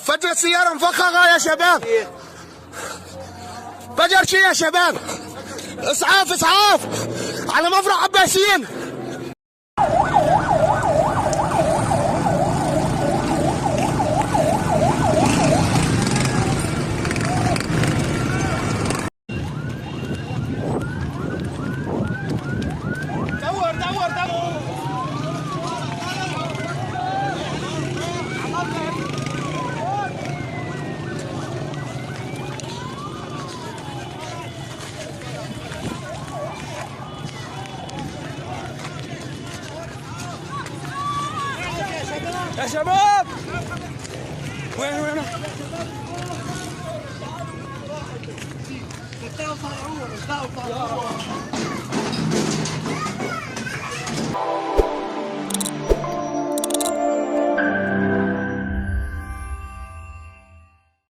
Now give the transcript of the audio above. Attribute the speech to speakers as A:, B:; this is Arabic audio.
A: فجر سيارة مفخخة يا شباب، فجر شي يا شباب، اسعاف اسعاف على مفرق عباسيين. يا شباب وين طلعوه